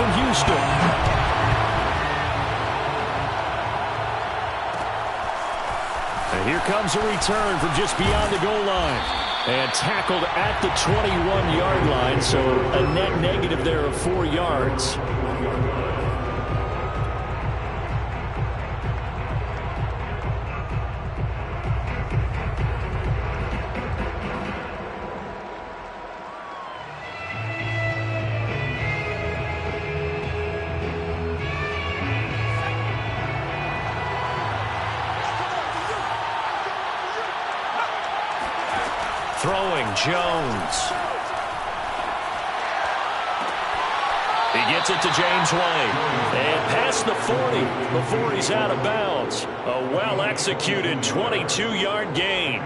from Houston. And here comes a return from just beyond the goal line. And tackled at the 21-yard line, so a net negative there of 4 yards. Throwing, Jones. He gets it to James White. And past the 40 before he's out of bounds. A well-executed 22-yard gain.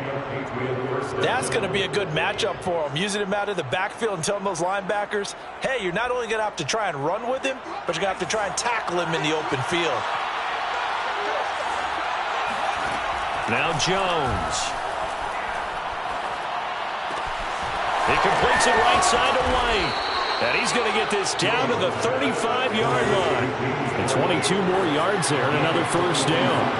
That's going to be a good matchup for him. Using him out of the backfield and telling those linebackers, hey, you're not only going to have to try and run with him, but you're going to have to try and tackle him in the open field. Now Jones. He completes it right side to White. And he's going to get this down to the 35-yard line. And 22 more yards there and another first down.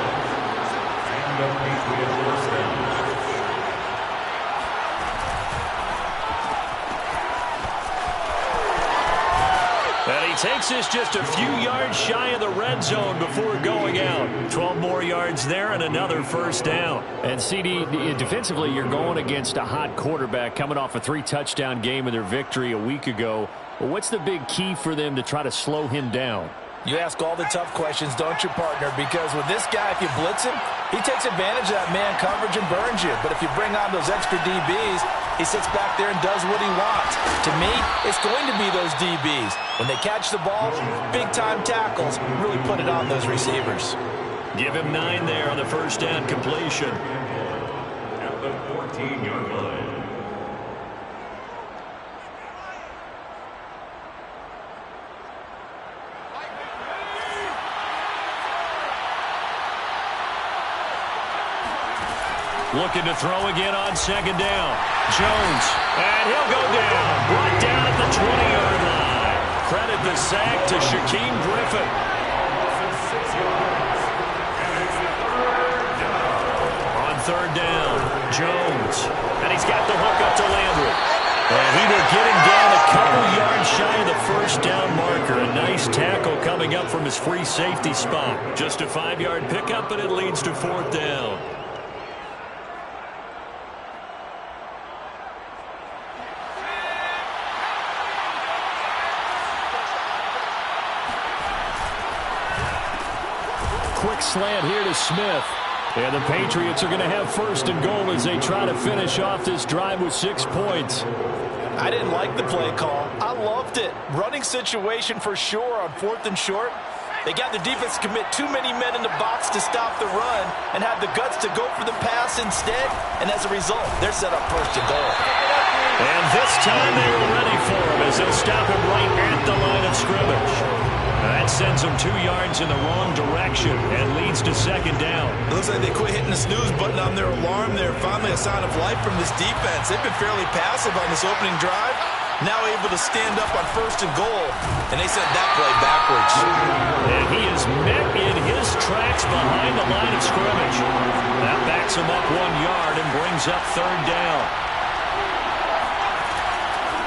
And he takes this just a few yards shy of the red zone before going out. 12 more yards there and another first down. And CD, defensively, you're going against a hot quarterback coming off a 3-touchdown game in their victory a week ago. Well, what's the big key for them to try to slow him down? You ask all the tough questions, don't you, partner? Because with this guy, if you blitz him, he takes advantage of that man coverage and burns you. But if you bring on those extra DBs, he sits back there and does what he wants. To me, it's going to be those DBs. When they catch the ball, big-time tackles really put it on those receivers. Give him 9 there on the first down completion. At the 14-yard line. Looking to throw again on second down. Jones, and he'll go down. Brought down at the 20-yard line. Credit the sack to Shaquem Griffin. On third down, Jones. And he's got the hook up to Landry. And he will get him down a couple yards shy of the first down marker. A nice tackle coming up from his free safety spot. Just a 5-yard pickup, and it leads to fourth down. Quick slant here to Smith. And the Patriots are going to have first and goal as they try to finish off this drive with 6 points. I didn't like the play call. I loved it. Running situation for sure on 4th and short. They got the defense to commit too many men in the box to stop the run and have the guts to go for the pass instead. And as a result, they're set up first and goal. And this time they were ready for him as they'll stop him right at the line of scrimmage. That sends them 2 yards in the wrong direction and leads to second down. It looks like they quit hitting the snooze button on their alarm there. Finally a sign of life from this defense. They've been fairly passive on this opening drive. Now able to stand up on first and goal. And they sent that play backwards. And he is met in his tracks behind the line of scrimmage. That backs him up 1 yard and brings up third down.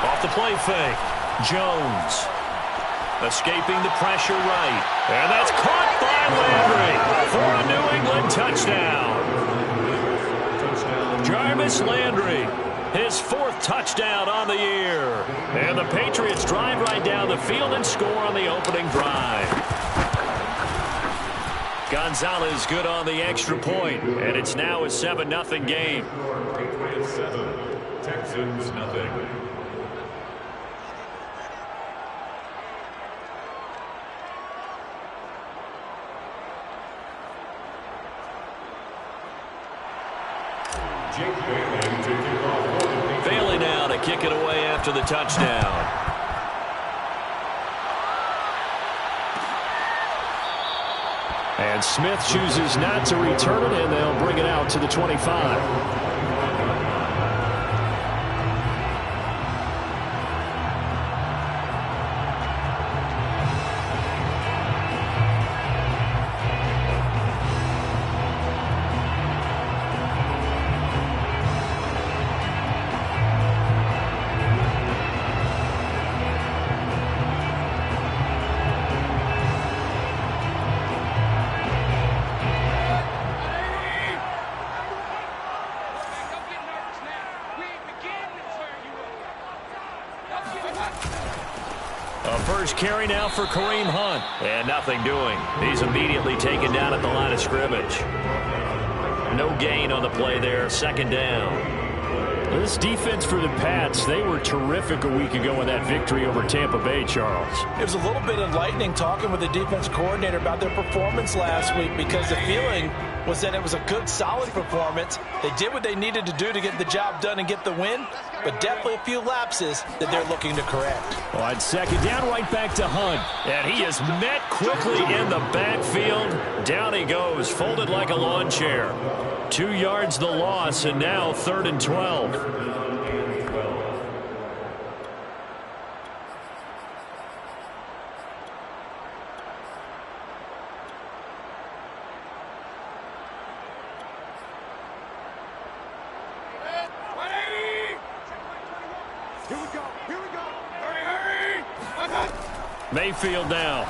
Off the play fake, Jones. Escaping the pressure right. And that's caught by Landry for a New England touchdown. Jarvis Landry, his 4th touchdown on the year. And the Patriots drive right down the field and score on the opening drive. Gonzalez good on the extra point, and it's now a 7-0 game. Patriots 7, Texans 0. Bailey now to kick it away after the touchdown. And Smith chooses not to return it, and they'll bring it out to the 25. A first carry now for Kareem Hunt. And nothing doing. He's immediately taken down at the line of scrimmage. No gain on the play there. Second down. This defense for the Pats, they were terrific a week ago in that victory over Tampa Bay, Charles. It was a little bit enlightening talking with the defense coordinator about their performance last week, because the feeling was that it was a good, solid performance. They did what they needed to do to get the job done and get the win, but definitely a few lapses that they're looking to correct. On second down, right back to Hunt. And he is met quickly in the backfield. Down he goes, folded like a lawn chair. 2 yards the loss, and now 3rd and 12. Mayfield now.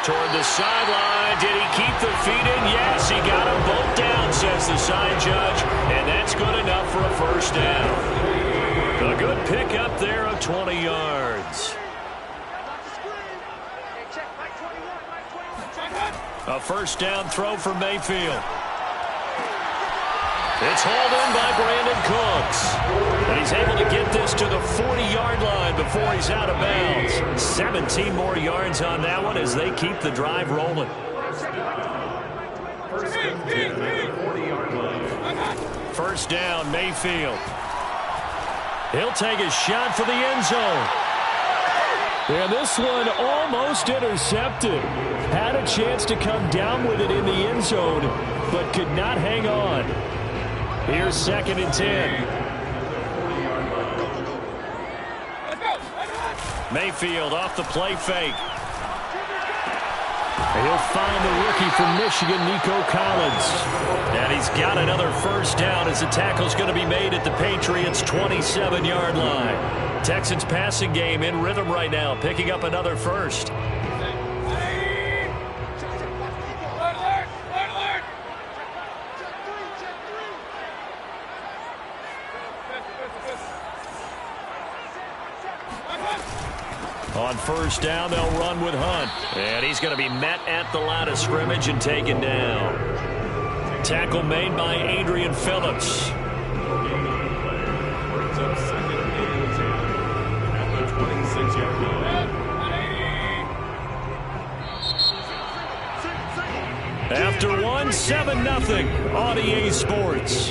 Toward the sideline. Did he keep the feet in? Yes, he got them both down, says the sign judge. And that's good enough for a first down. A good pickup there of 20 yards. A first down throw for Mayfield. It's hauled in by Brandon Cooks. And he's able to get this to the 40-yard line before he's out of bounds. 17 more yards on that one as they keep the drive rolling. First down, Mayfield. He'll take a shot for the end zone. And this one almost intercepted. Had a chance to come down with it in the end zone, but could not hang on. Here's 2nd and 10. Mayfield off the play fake. He'll find the rookie from Michigan, Nico Collins. And he's got another first down as the tackle's going to be made at the Patriots' 27-yard line. Texans passing game in rhythm right now, picking up another first. On first down, they'll run with Hunt. And he's going to be met at the line of scrimmage and taken down. Tackle made by Adrian Phillips. After one, 7-0 on EA Sports.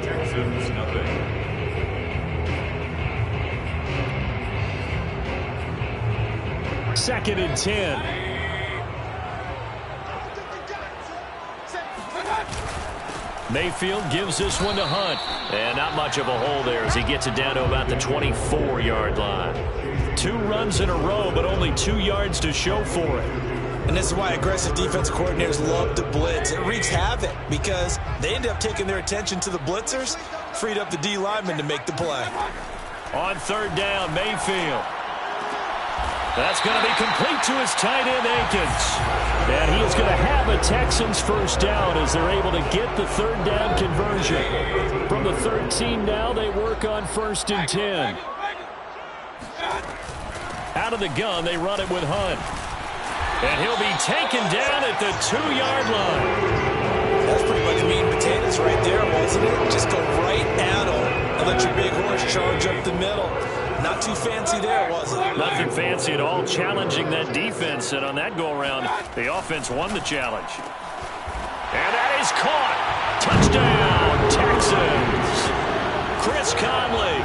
Texans, nothing. Second and 10. Mayfield gives this one to Hunt. And not much of a hole there as he gets it down to about the 24-yard line. 2 runs in a row, but only 2 yards to show for it. And this is why aggressive defense coordinators love to blitz. It wreaks havoc because they end up taking their attention to the blitzers, freed up the D lineman to make the play. On third down, Mayfield. That's going to be complete to his tight end, Akins. And he is going to have a Texans first down as they're able to get the third down conversion. From the 13 now, they work on 1st and 10. Out of the gun, they run it with Hunt. And he'll be taken down at the 2-yard line. That's pretty much meat and potatoes right there, wasn't it? Just go right at him and let your big horse charge up the middle. Not too fancy there, was it? Nothing fancy at all, challenging that defense. And on that go-around, the offense won the challenge. And that is caught. Touchdown, Texans. Chris Conley,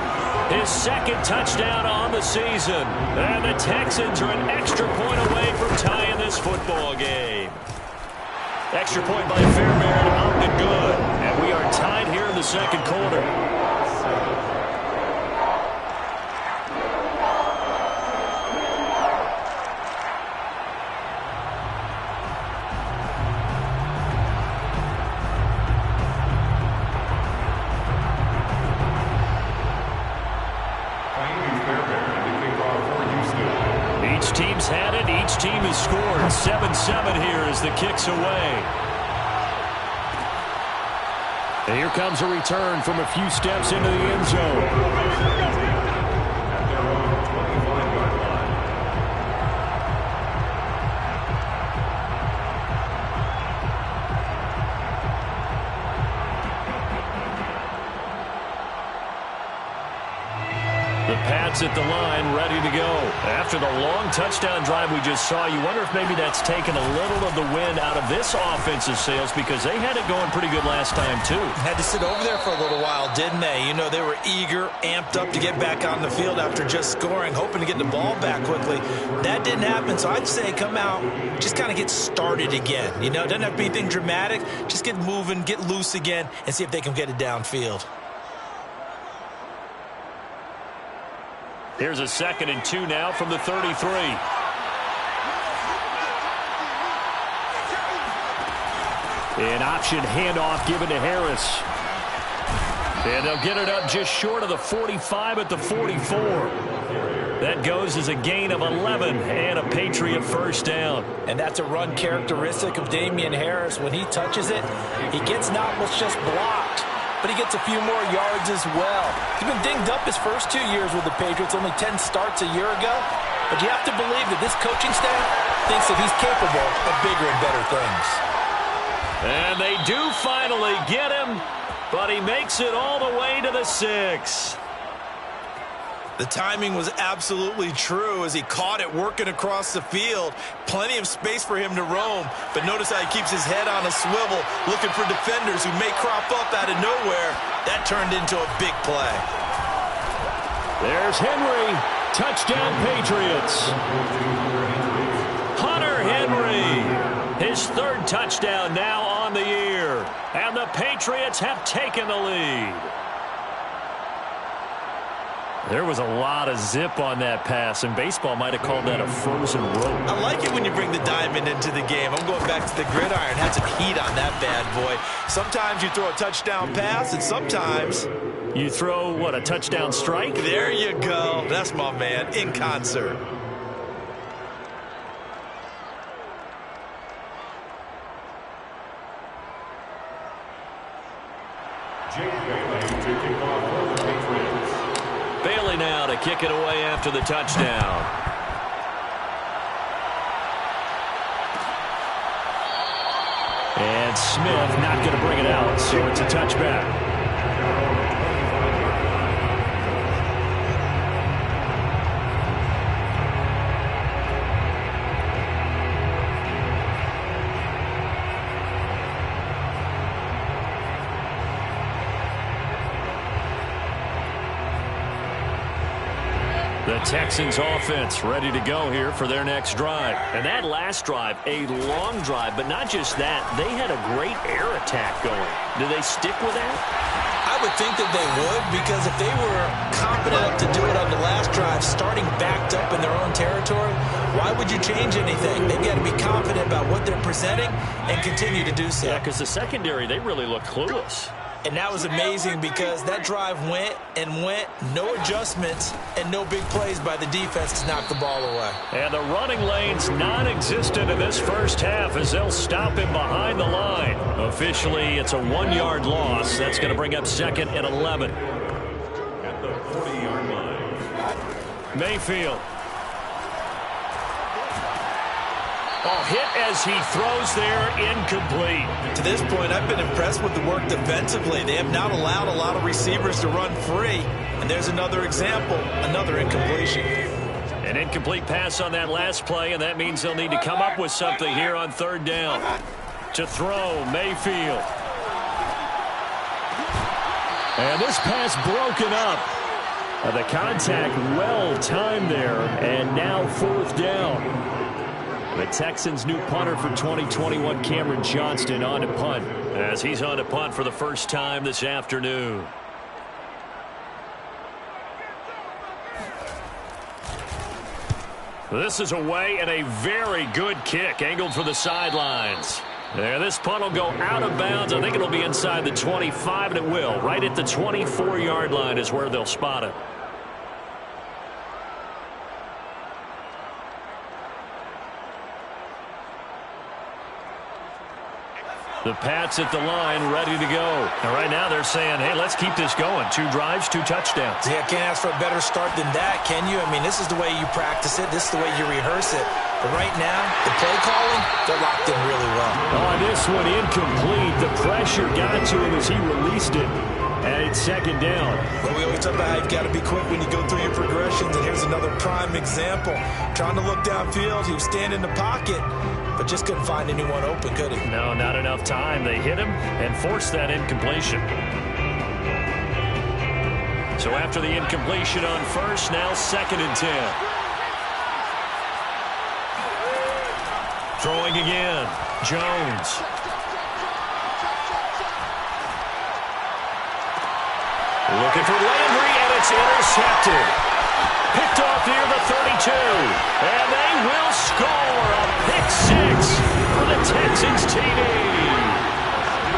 his 2nd touchdown on the season. And the Texans are an extra point away from tying this football game. Extra point by Fairbairn, up and good. And we are tied here in the 2nd quarter. Each team's had it. Each team has scored. 7-7 here as the kick's away. And here comes a return from a few steps into the end zone. The Pats at the line, ready to go. After the long touchdown drive we just saw, you wonder if maybe that's taken a little of the wind out of this offensive sails, because they had it going pretty good last time, too. Had to sit over there for a little while, didn't they? You know, they were eager, amped up to get back on the field after just scoring, hoping to get the ball back quickly. That didn't happen, so I'd say come out, just kind of get started again. You know, it doesn't have to be anything dramatic. Just get moving, get loose again, and see if they can get it downfield. Here's a 2nd and 2 now from the 33. An option handoff given to Harris. And they'll get it up just short of the 45 at the 44. That goes as a gain of 11 and a Patriot first down. And that's a run characteristic of Damian Harris. When he touches it, he gets not what's just blocked, but he gets a few more yards as well. He's been dinged up his first 2 years with the Patriots, only 10 starts a year ago. But you have to believe that this coaching staff thinks that he's capable of bigger and better things. And they do finally get him, but he makes it all the way to the 6. The timing was absolutely true as he caught it working across the field. Plenty of space for him to roam, but notice how he keeps his head on a swivel, looking for defenders who may crop up out of nowhere. That turned into a big play. There's Henry. Touchdown, Patriots. Hunter Henry. His 3rd touchdown now on the year. And the Patriots have taken the lead. There was a lot of zip on that pass, and baseball might have called that a frozen rope. I like it when you bring the diamond into the game. I'm going back to the gridiron. Had some heat on that bad boy. Sometimes you throw a touchdown pass, and sometimes you throw, what, a touchdown strike? There you go. That's my man, in concert. Bailey now to kick it away after the touchdown. And Smith not going to bring it out, so it's a touchback. The Texans offense ready to go here for their next drive. And that last drive, a long drive, but not just that. They had a great air attack going. Do they stick with that? I would think that they would, because if they were confident enough to do it on the last drive, starting backed up in their own territory, why would you change anything? They've got to be confident about what they're presenting and continue to do so. Yeah, because the secondary, they really look clueless. And that was amazing because that drive went and went, no adjustments, and no big plays by the defense to knock the ball away. And the running lane's non-existent in this first half as they'll stop him behind the line. Officially, it's a 1-yard loss. That's going to bring up 2nd and 11. At the 40-yard line. Mayfield. Oh, hit as he throws there, incomplete. To this point, I've been impressed with the work defensively. They have not allowed a lot of receivers to run free. And there's another example, another incompletion. An incomplete pass on that last play, and that means they'll need to come up with something here on 3rd down. To throw, Mayfield. And this pass broken up. The contact well timed there, and now 4th down. The Texans' new punter for 2021, Cameron Johnston, on to punt, as he's on to punt for the first time this afternoon. This is away, and a very good kick, angled for the sidelines. There, this punt will go out of bounds. I think it'll be inside the 25, and it will. Right at the 24-yard line is where they'll spot it. The Pats at the line, ready to go. And right now they're saying, hey, let's keep this going. 2 drives, 2 touchdowns. Yeah, can't ask for a better start than that, can you? I mean, this is the way you practice it. This is the way you rehearse it. But right now, the play calling, they're locked in really well. On this one, incomplete. The pressure got to him as he released it. And it's 2nd down. Well, we always talk about how you've got to be quick when you go through your progressions. And here's another prime example. Trying to look downfield, he was standing in the pocket, but just couldn't find anyone open, could he? No, not enough time. They hit him and forced that incompletion. So after the incompletion on first, now 2nd and 10. Throwing again, Jones. Looking for Landry, and it's intercepted. Picked off near the 32. And they will score a pick 6 for the Texans TD.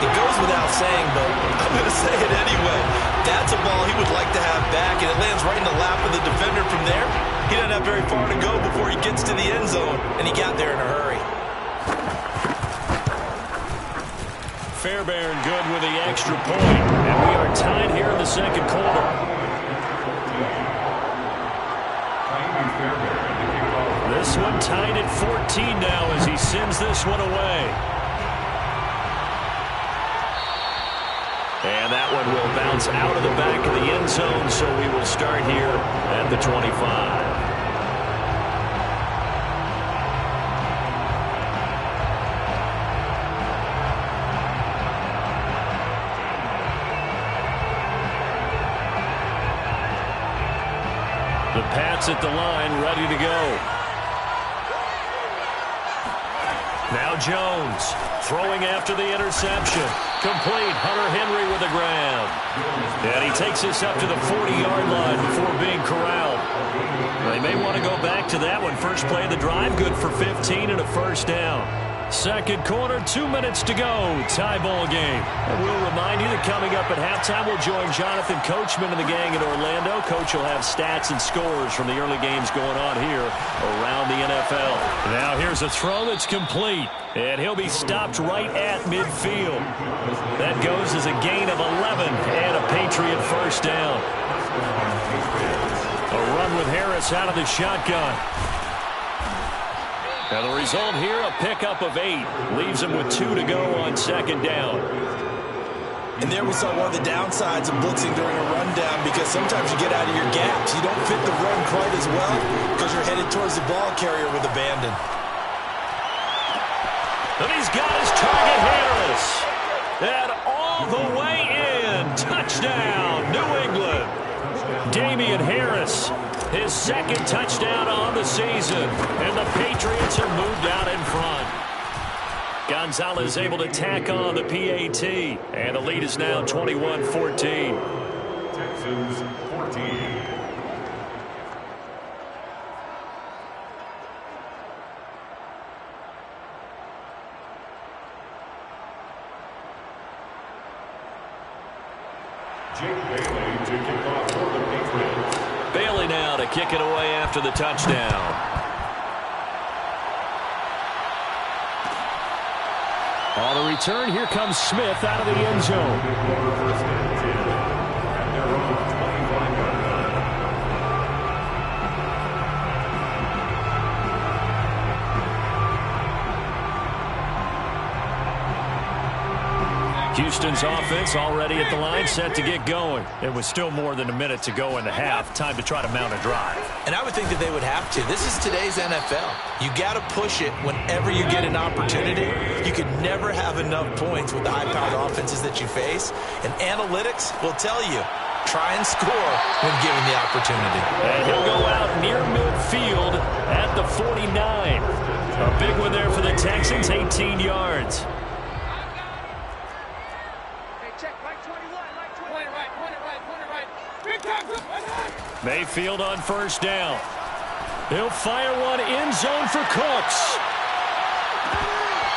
It goes without saying, but I'm going to say it anyway. That's a ball he would like to have back, and it lands right in the lap of the defender from there. He doesn't have very far to go before he gets to the end zone, and he got there in a hurry. Fairbairn good with the extra point, and we are tied here in the 2nd quarter. This one tied at 14 now as he sends this one away. And that one will bounce out of the back of the end zone, so we will start here at the 25. The Pats at the line, ready to go. Now Jones throwing after the interception. Complete. Hunter Henry with the grab. And he takes this up to the 40-yard line before being corralled. They may want to go back to that one. First play of the drive, good for 15 and a 1st down. 2nd quarter, 2 minutes to go. Tie ball game. And we'll remind you that coming up at halftime, we'll join Jonathan Coachman and the gang in Orlando. Coach will have stats and scores from the early games going on here around the NFL. Now here's a throw that's complete. And he'll be stopped right at midfield. That goes as a gain of 11 and a Patriot 1st down. A run with Harris out of the shotgun. Now the result here, a pickup of 8. Leaves him with 2 to go on 2nd down. And there we saw one of the downsides of blitzing during a rundown, because sometimes you get out of your gaps. You don't fit the run quite as well because you're headed towards the ball carrier with abandon. And he's got his target, Harris. And all the way in. Touchdown, New England. Damian Harris, his 2nd touchdown on the season. And the Patriots have moved out in front. Gonzalez able to tack on the PAT. And the lead is now 21-14. Texans 14. Bailey now to kick it away after the touchdown. On the return, here comes Smith out of the end zone. Houston's offense already at the line, set to get going. It was still more than a minute to go in the half. Time to try to mount a drive. And I would think that they would have to. This is today's NFL. You got to push it whenever you get an opportunity. You could never have enough points with the high-powered offenses that you face. And analytics will tell you, try and score when given the opportunity. And he'll go out near midfield at the 49. A big one there for the Texans, 18 yards. Mayfield on 1st down. He'll fire one end zone for Cooks.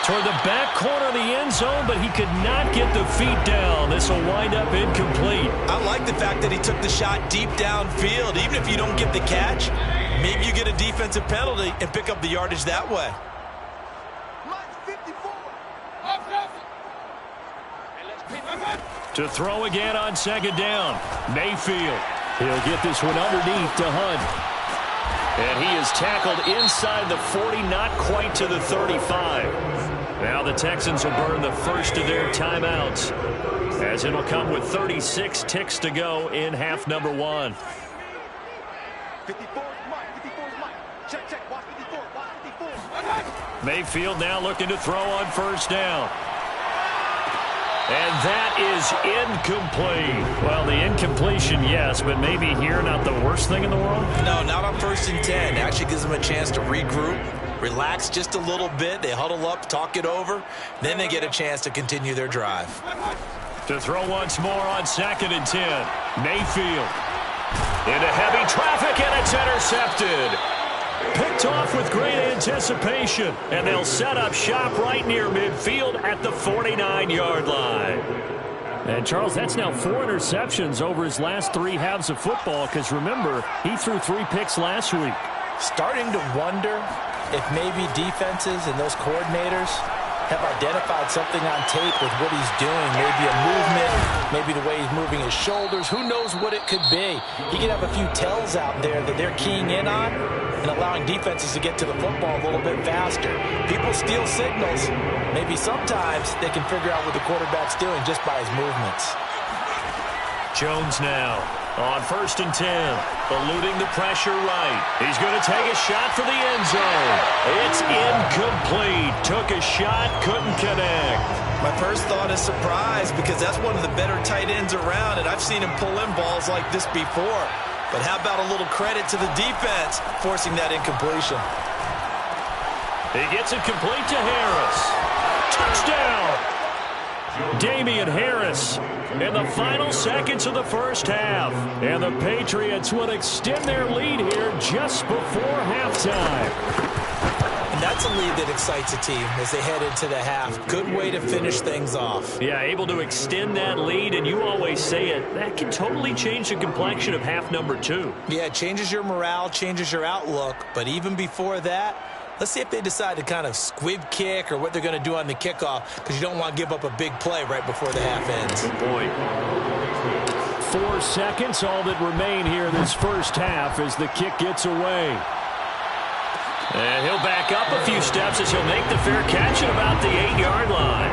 Toward the back corner of the end zone, but he could not get the feet down. This will wind up incomplete. I like the fact that he took the shot deep downfield. Even if you don't get the catch, maybe you get a defensive penalty and pick up the yardage that way. To throw again on second down. Mayfield. He'll get this one underneath to Hunt. And he is tackled inside the 40, not quite to the 35. Now the Texans will burn the first of their timeouts, as it'll come with 36 ticks to go in half number one. 54 is Mike. 54 is Mike. Check. Watch 54. Watch 54. Mayfield now looking to throw on first down. And that is incomplete. Well, the incompletion, yes, but maybe here not the worst thing in the world? No, not on 1st and 10. It actually gives them a chance to regroup, relax just a little bit. They huddle up, talk it over. Then they get a chance to continue their drive. To throw once more on 2nd and 10. Mayfield. Into heavy traffic, and it's intercepted. Picked off with great anticipation, and they'll set up shop right near midfield at the 49-yard line. And, Charles, that's now 4 interceptions over his last 3 halves of football, because, remember, he threw 3 picks last week. Starting to wonder if maybe defenses and those coordinators have identified something on tape with what he's doing. Maybe a movement, maybe the way he's moving his shoulders. Who knows what it could be? He could have a few tells out there that they're keying in on and allowing defenses to get to the football a little bit faster. People steal signals. Maybe sometimes they can figure out what the quarterback's doing just by his movements. Jones now on 1st and 10, eluding the pressure right. He's going to take a shot for the end zone. It's incomplete. Took a shot, couldn't connect. My first thought is surprise, because that's one of the better tight ends around, and I've seen him pull in balls like this before. But how about a little credit to the defense forcing that incompletion? He gets it complete to Harris. Touchdown! Damian Harris in the final seconds of the first half. And the Patriots will extend their lead here just before halftime. And that's a lead that excites a team as they head into the half. Good way to finish things off. Yeah, able to extend that lead, and you always say it, that can totally change the complexion of half number 2. Yeah, it changes your morale, changes your outlook. But even before that, let's see if they decide to kind of squib kick or what they're going to do on the kickoff, because you don't want to give up a big play right before the half ends. Good point. 4 seconds, all that remain here this first half as the kick gets away. And he'll back up a few steps as he'll make the fair catch at about the 8-yard line.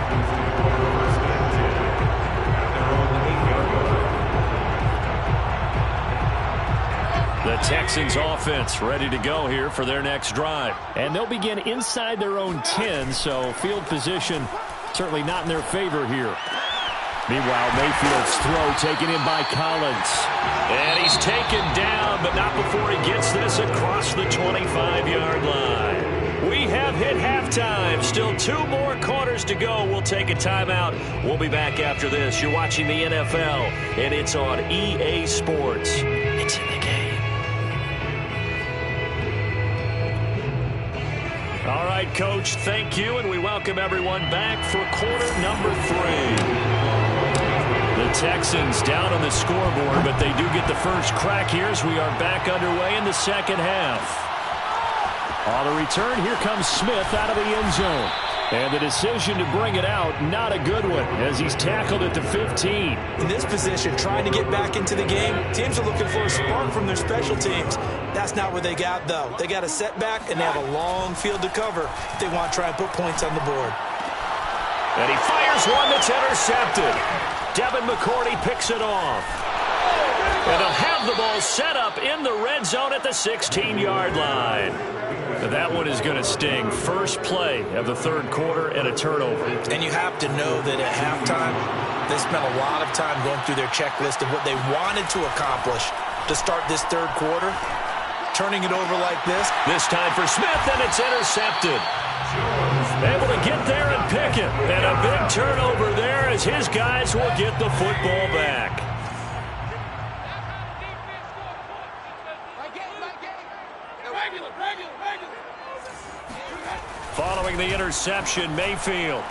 The Texans offense ready to go here for their next drive. And they'll begin inside their own 10, so field position certainly not in their favor here. Meanwhile, Mayfield's throw taken in by Collins. And he's taken down, but not before he gets this across the 25-yard line. We have hit halftime. Still 2 more quarters to go. We'll take a timeout. We'll be back after this. You're watching the NFL, and it's on EA Sports. It's in the game. All right, Coach, thank you, and we welcome everyone back for quarter number 3. The Texans down on the scoreboard, but they do get the first crack here as we are back underway in the second half. On the return, here comes Smith out of the end zone. And the decision to bring it out, not a good one, as he's tackled at the 15. In this position, trying to get back into the game, teams are looking for a spark from their special teams. That's not what they got, though. They got a setback, and they have a long field to cover if they want to try and put points on the board. And he fires one that's intercepted. Devin McCourty picks it off. And they'll have the ball set up in the red zone at the 16-yard line. That one is going to sting. First play of the third quarter and a turnover. And you have to know that at halftime, they spent a lot of time going through their checklist of what they wanted to accomplish to start this third quarter. Turning it over like this. This time for Smith, and it's intercepted. Able to get there and pick it. And a big turnover there as his guys will get the football back. Following the interception, Mayfield.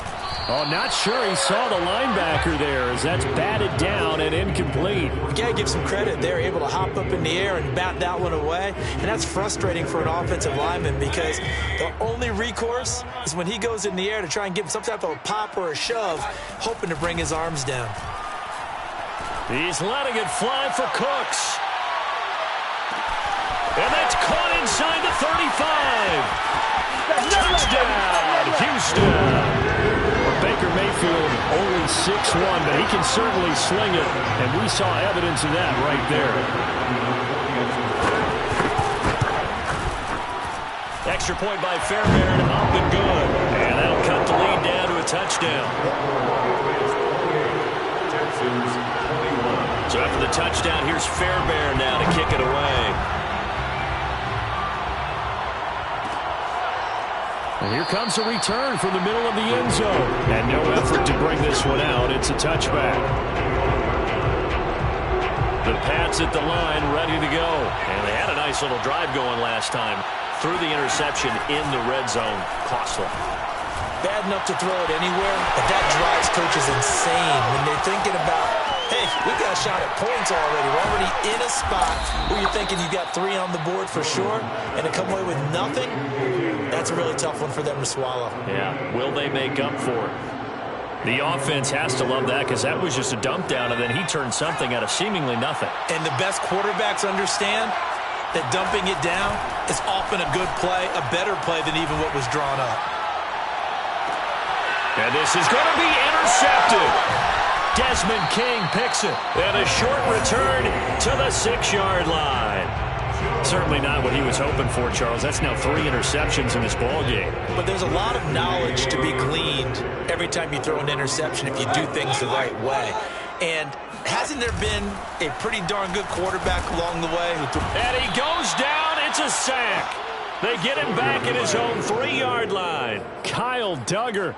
Oh, not sure he saw the linebacker there as that's batted down and incomplete. You got to give some credit. They're able to hop up in the air and bat that one away. And that's frustrating for an offensive lineman because the only recourse is when he goes in the air to try and give him some type of a pop or a shove, hoping to bring his arms down. He's letting it fly for Cooks. And that's caught inside the 35. Touchdown, Houston. Baker Mayfield only 6'1", but he can certainly sling it, and we saw evidence of that right there. Extra point by Fairbairn, up and good. And that'll cut the lead down to a touchdown. So after the touchdown, here's Fairbairn now to kick it away. And here comes a return from the middle of the end zone. And no effort to bring this one out. It's a touchback. The Pats at the line, ready to go. And they had a nice little drive going last time. Threw the interception in the red zone. Costly. Bad enough to throw it anywhere, but that drives coaches insane when they're thinking about, hey, we got a shot at points already. We're already in a spot where you're thinking you got 3 on the board for sure, and to come away with nothing, that's a really tough one for them to swallow. Yeah, will they make up for it? The offense has to love that because that was just a dump down, and then he turned something out of seemingly nothing. And the best quarterbacks understand that dumping it down is often a good play, a better play than even what was drawn up. And this is going to be intercepted. Desmond King picks it. And a short return to the 6-yard line. Certainly not what he was hoping for, Charles. That's now 3 interceptions in this ball game. But there's a lot of knowledge to be gleaned every time you throw an interception if you do things the right way. And hasn't there been a pretty darn good quarterback along the way? And he goes down. It's a sack. They get him back at his own 3-yard line. Kyle Duggar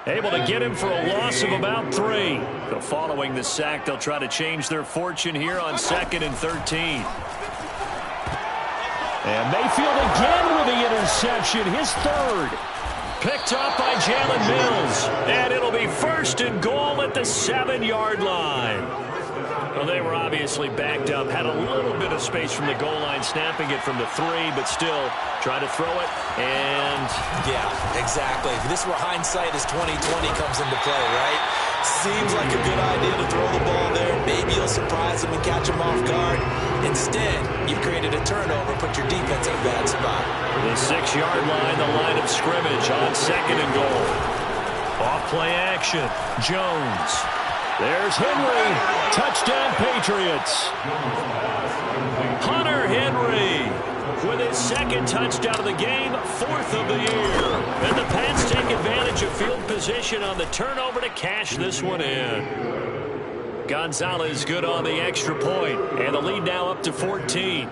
able to get him for a loss of about 3. So following the sack, they'll try to change their fortune here on 2nd and 13. And Mayfield again with the interception, his 3rd. Picked up by Jalen Mills. And it'll be 1st and goal at the 7-yard line. Well, they were obviously backed up, had a little bit of space from the goal line, snapping it from the 3, but still trying to throw it, and... Yeah, exactly. This is where hindsight is 20/20 comes into play, right? Seems like a good idea to throw the ball there. Maybe you'll surprise them and catch them off guard. Instead, you've created a turnover, put your defense in a bad spot. The 6-yard line, the line of scrimmage on 2nd and goal. Off play action. Jones. There's Henry. Touchdown, Patriots. Hunter Henry with his 2nd touchdown of the game, 4th of the year. And the Pats take advantage of field position on the turnover to cash this one in. Gonzalez good on the extra point, and the lead now up to 14.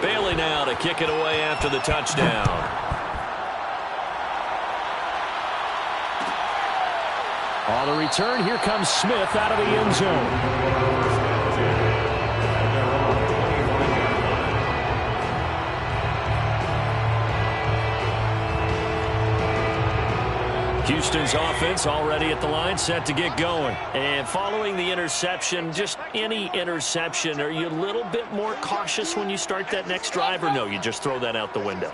Bailey now to kick it away after the touchdown. On the return, here comes Smith out of the end zone. Houston's offense already at the line, set to get going. And following the interception, just any interception, are you a little bit more cautious when you start that next drive, or no, you just throw that out the window?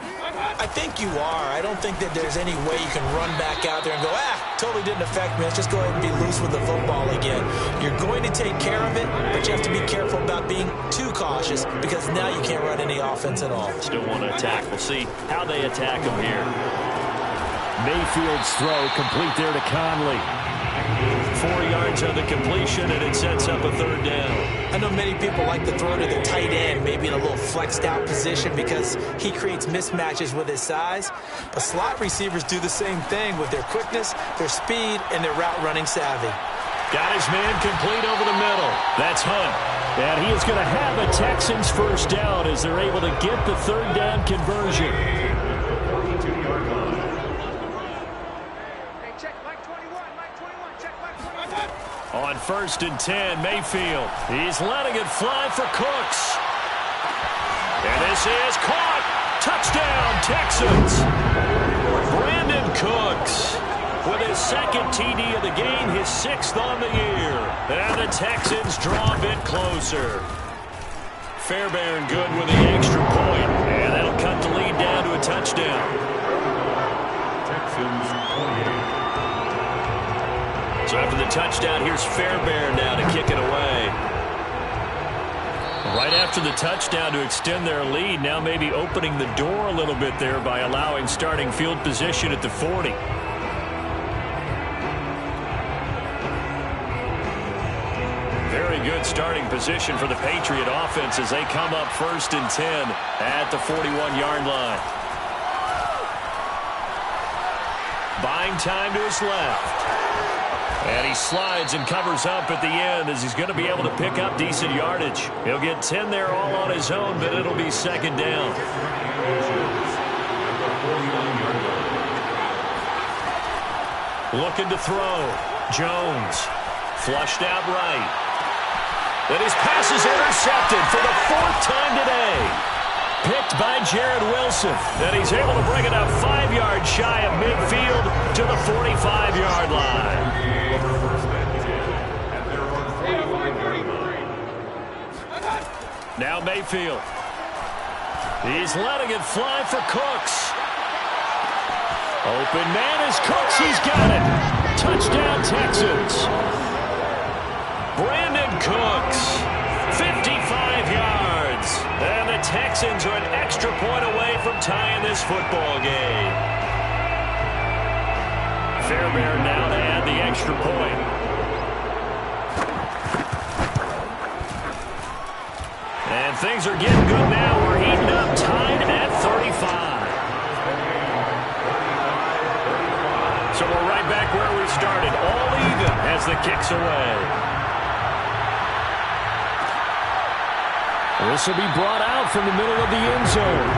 I think you are. I don't think that there's any way you can run back out there and go, totally didn't affect me. Let's just go ahead and be loose with the football again. You're going to take care of it, but you have to be careful about being too cautious because now you can't run any offense at all. Still want to attack. We'll see how they attack them here. Mayfield's throw complete there to Conley. 4 yards on the completion, and it sets up a 3rd down. I know many people like to throw to the tight end, maybe in a little flexed out position because he creates mismatches with his size. But slot receivers do the same thing with their quickness, their speed, and their route running savvy. Got his man complete over the middle. That's Hunt. And he is going to have a Texans 1st down as they're able to get the 3rd down conversion. Check, Mike 20. On 1st and 10, Mayfield. He's letting it fly for Cooks. And this is caught. Touchdown, Texans. Brandon Cooks with his second TD of the game, his 6th on the year. And the Texans draw a bit closer. Fairbairn good with the extra point. And that'll cut the lead down to a touchdown. Texans 28. So after the touchdown, here's Fairbairn now to kick it away. Right after the touchdown to extend their lead, now maybe opening the door a little bit there by allowing starting field position at the 40. Very good starting position for the Patriot offense as they come up 1st and 10 at the 41-yard line. Buying time to his left. And he slides and covers up at the end as he's going to be able to pick up decent yardage. He'll get 10 there all on his own, but it'll be 2nd down. Looking to throw. Jones. Flushed out right. And his pass is intercepted for the 4th time today. Picked by Jared Wilson. And he's able to bring it up 5 yards shy of midfield to the 45-yard line. Now Mayfield. He's letting it fly for Cooks. Open man is Cooks. He's got it. Touchdown, Texans. Brandon Cooks, 55 yards. And the Texans are an extra point away from tying this football game. Fairbairn now to add the extra point. And things are getting good now. We're heating up, tied at 35. So we're right back where we started, all even as the kick's away. This will be brought out from the middle of the end zone.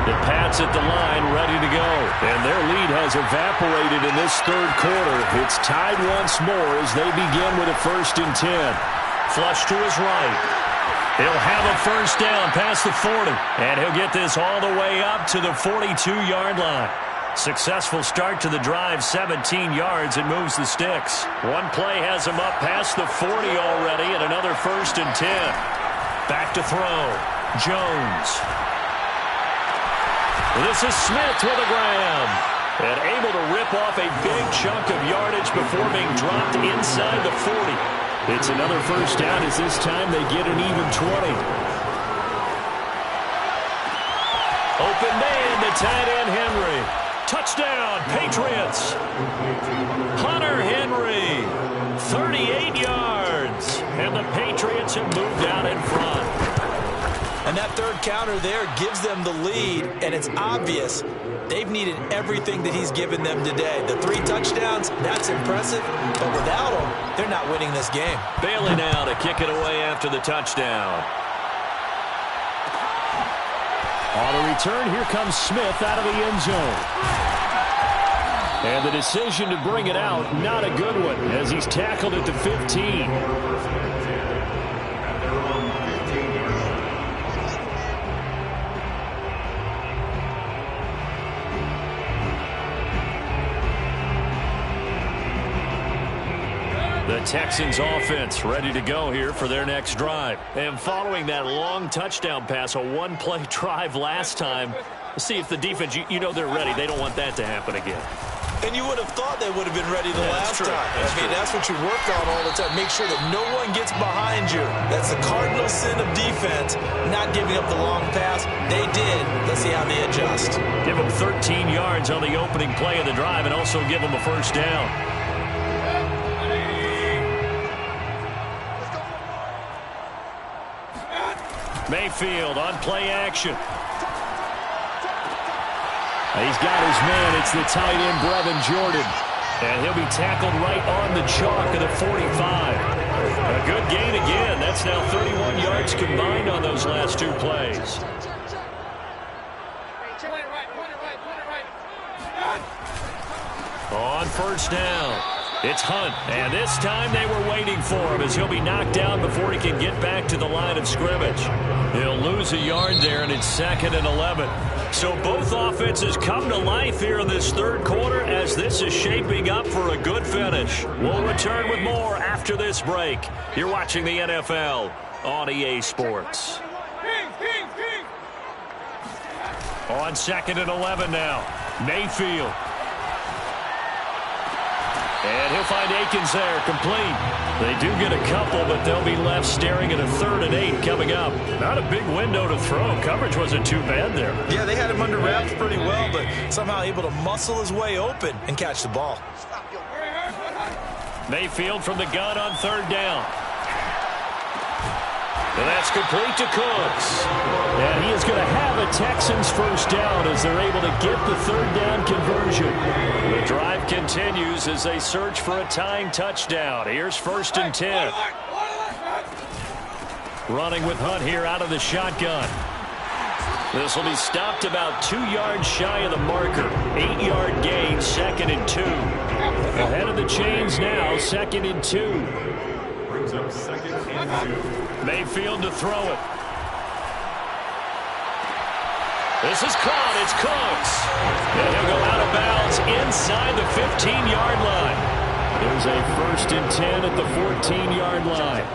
The Pats at the line, ready to go. And their lead has evaporated in this 3rd quarter. It's tied once more as they begin with a 1st and 10. Flush to his right. He'll have a 1st down past the 40. And he'll get this all the way up to the 42-yard line. Successful start to the drive, 17 yards, and moves the sticks. One play has him up past the 40 already, and another 1st and 10. Back to throw. Jones. This is Smith with a grab. And able to rip off a big chunk of yardage before being dropped inside the 40. It's another 1st down as this time they get an even 20. Open man to tight end Henry. Touchdown, Patriots. Hunter Henry, 38 yards. And the Patriots have moved out in front. And that 3rd counter there gives them the lead, and it's obvious they've needed everything that he's given them today. The 3 touchdowns, that's impressive, but without him, they're not winning this game. Bailey now to kick it away after the touchdown. On the return, here comes Smith out of the end zone. And the decision to bring it out, not a good one, as he's tackled at the 15. The Texans offense ready to go here for their next drive. And following that long touchdown pass, a 1-play drive last time, see if the defense, you know they're ready. They don't want that to happen again. And you would have thought they would have been ready the last time. That's what you work on all the time. Make sure that no one gets behind you. That's the cardinal sin of defense, not giving up the long pass. They did. Let's see how they adjust. Give them 13 yards on the opening play of the drive and also give them a 1st down. Mayfield on play action. He's got his man. It's the tight end, Brevin Jordan. And he'll be tackled right on the chalk of the 45. A good gain again. That's now 31 yards combined on those last 2 plays. On first down, it's Hunt. And this time they were waiting for him as he'll be knocked down before he can get back to the line of scrimmage. He'll lose a yard there, and it's 2nd and 11. So both offenses come to life here in this third quarter as this is shaping up for a good finish. We'll return with more after this break. You're watching the NFL on EA Sports. On 2nd and 11 now, Mayfield. And he'll find Akins there, complete. They do get a couple, but they'll be left staring at a 3rd and 8 coming up. Not a big window to throw. Coverage wasn't too bad there. Yeah, they had him under wraps pretty well, but somehow able to muscle his way open and catch the ball. Mayfield from the gun on 3rd down. And that's complete to Cooks. And he is going to have a Texans first down as they're able to get the 3rd down conversion. The drive continues as they search for a tying touchdown. Here's 1st and 10. Running with Hunt here out of the shotgun. This will be stopped about 2 yards shy of the marker. 8-yard gain, 2nd and 2. Ahead of the chains now, 2nd and 2. Brings up 2nd and 2. Mayfield to throw it. This is caught. It's Cooks. And he'll go out of bounds inside the 15-yard line. There's a 1st and 10 at the 14-yard line.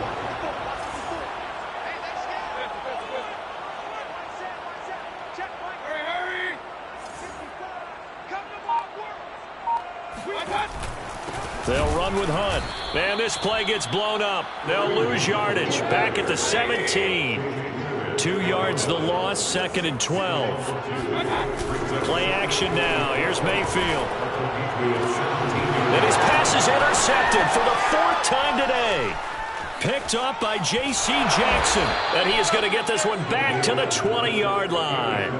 They'll run with Hunt. And this play gets blown up. They'll lose yardage. Back at the 17. 2 yards the loss, 2nd and 12. Play action now. Here's Mayfield. And his pass is intercepted for the 4th time today. Picked up by J.C. Jackson. And he is going to get this one back to the 20-yard line.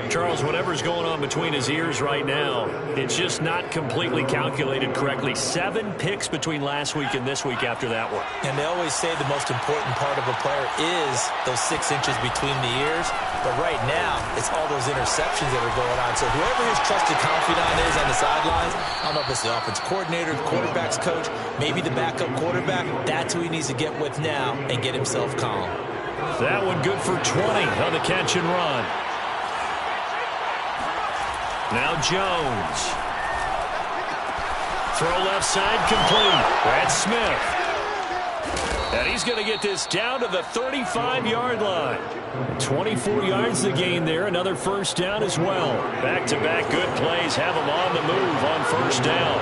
Charles, whatever's going on between his ears right now, it's just not completely calculated correctly. 7 picks between last week and this week after that one. And they always say the most important part of a player is those 6 inches between the ears. But right now, it's all those interceptions that are going on. So whoever his trusted confidant is on the sidelines, I don't know if it's the offense coordinator, the quarterback's coach, maybe the backup quarterback, that's who he needs to get with now and get himself calm. That one good for 20 on the catch and run. Now Jones. Throw left side complete. That's Smith. And he's going to get this down to the 35-yard line. 24 yards the gain there. Another first down as well. Back-to-back good plays have him on the move on first down.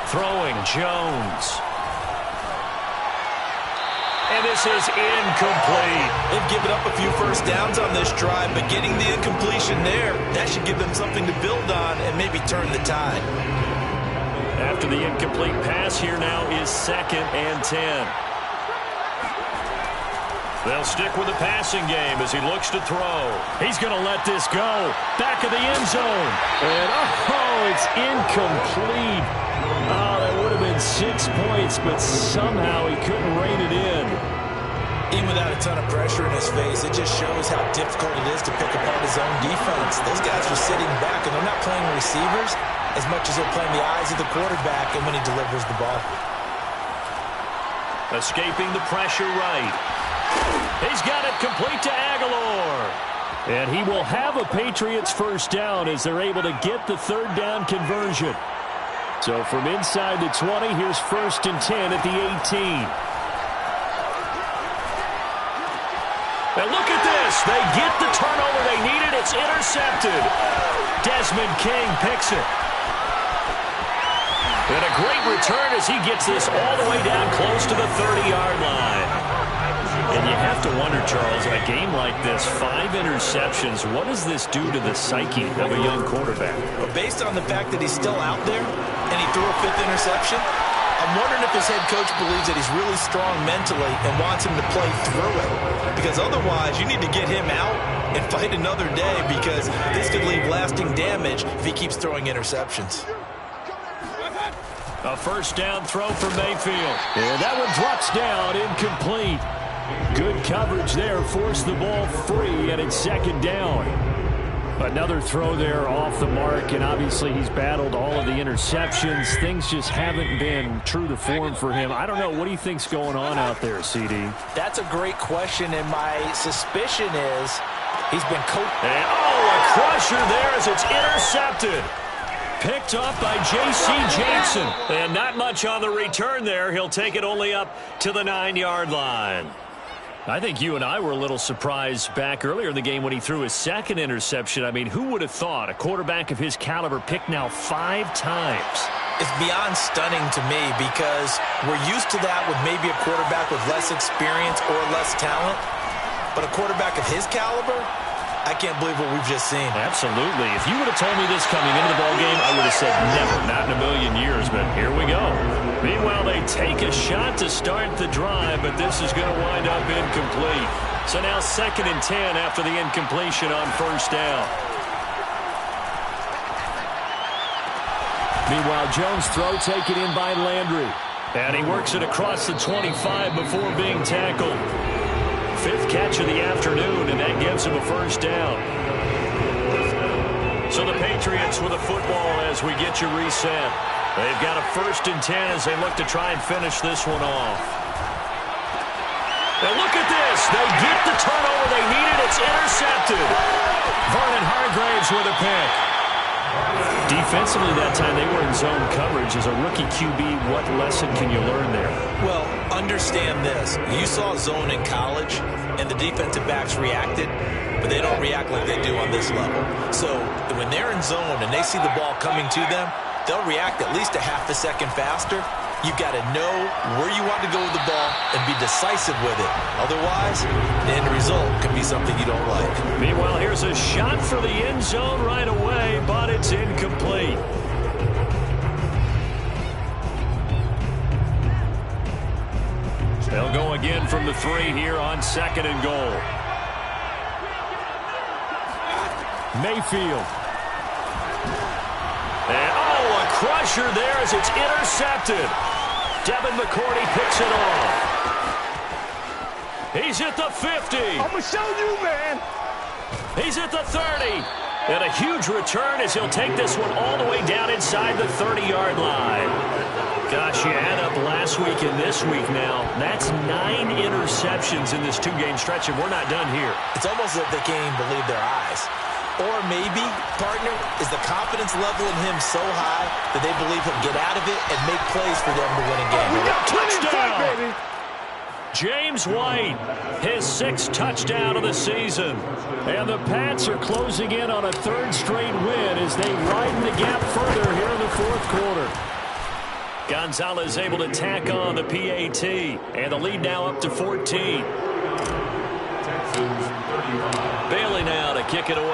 Throwing Jones. And this is incomplete. They've given up a few first downs on this drive, but getting the incompletion there, that should give them something to build on and maybe turn the tide. After the incomplete pass, here now is 2nd and 10. They'll stick with the passing game as he looks to throw. He's going to let this go. Back of the end zone. And, it's incomplete. Oh, that would have been 6 points, but somehow he couldn't rein it in. Even without a ton of pressure in his face, it just shows how difficult it is to pick apart his own defense. Those guys are sitting back, and they're not playing receivers as much as they're playing the eyes of the quarterback and when he delivers the ball. Escaping the pressure right. He's got it complete to Aguilar. And he will have a Patriots first down as they're able to get the 3rd down conversion. So from inside the 20, here's 1st and 10 at the 18. And look at this. They get the turnover they needed. It's intercepted. Desmond King picks it. And a great return as he gets this all the way down close to the 30-yard line. And you have to wonder, Charles, a game like this, 5 interceptions, what does this do to the psyche of a young quarterback? Well, based on the fact that he's still out there and he threw a 5th interception, I'm wondering if his head coach believes that he's really strong mentally and wants him to play through it. Because otherwise, you need to get him out and fight another day because this could leave lasting damage if he keeps throwing interceptions. A first down throw for Mayfield. And that one drops down, incomplete. Good coverage there, forced the ball free, and it's 2nd down. Another throw there off the mark, and obviously he's battled all of the interceptions. Things just haven't been true to form for him. I don't know. What do you think's going on out there, CD? That's a great question, and my suspicion is he's been coached. And, a crusher there as it's intercepted. Picked up by J.C. Jackson. And not much on the return there. He'll take it only up to the 9-yard line. I think you and I were a little surprised back earlier in the game when he threw his second interception. I mean, who would have thought a quarterback of his caliber picked now 5 times? It's beyond stunning to me because we're used to that with maybe a quarterback with less experience or less talent. But a quarterback of his caliber, I can't believe what we've just seen. Absolutely. If you would have told me this coming into the ballgame, I would have said never, not in a million years, but here we go. Meanwhile, they take a shot to start the drive, but this is going to wind up incomplete. So now 2nd and 10 after the incompletion on 1st down. Meanwhile, Jones' throw taken in by Landry. And he works it across the 25 before being tackled. 5th catch of the afternoon, and that gives him a 1st down. So the Patriots with a football as we get you reset. They've got a 1st and 10 as they look to try and finish this one off. Now look at this. They get the turnover they needed. It's intercepted. Vernon Hargreaves with a pick. Defensively that time they were in zone coverage. As a rookie QB, what lesson can you learn there? Well, understand this. You saw zone in college, and the defensive backs reacted, but they don't react like they do on this level. So when they're in zone and they see the ball coming to them, they'll react at least a half a second faster. You've got to know where you want to go with the ball and be decisive with it. Otherwise, the end result could be something you don't like. Meanwhile, here's a shot for the end zone right away, but it's incomplete. They'll go again from the 3 here on 2nd and goal. Mayfield. And, a crusher there as it's intercepted. Devin McCourty picks it off. He's at the 50. I'm going to show you, man. He's at the 30. And a huge return as he'll take this one all the way down inside the 30-yard line. Gosh, you add up last week and this week now. That's 9 interceptions in this 2-game stretch, and we're not done here. It's almost as if they can't even believe their eyes. Or maybe, partner, is the confidence level in him so high that they believe he'll get out of it and make plays for them to win a game. We got touchdown, baby. James White, his 6th touchdown of the season. And the Pats are closing in on a 3rd straight win as they widen the gap further here in the 4th quarter. Gonzalez able to tack on the PAT, and the lead now up to 14. Bailey now to kick it away.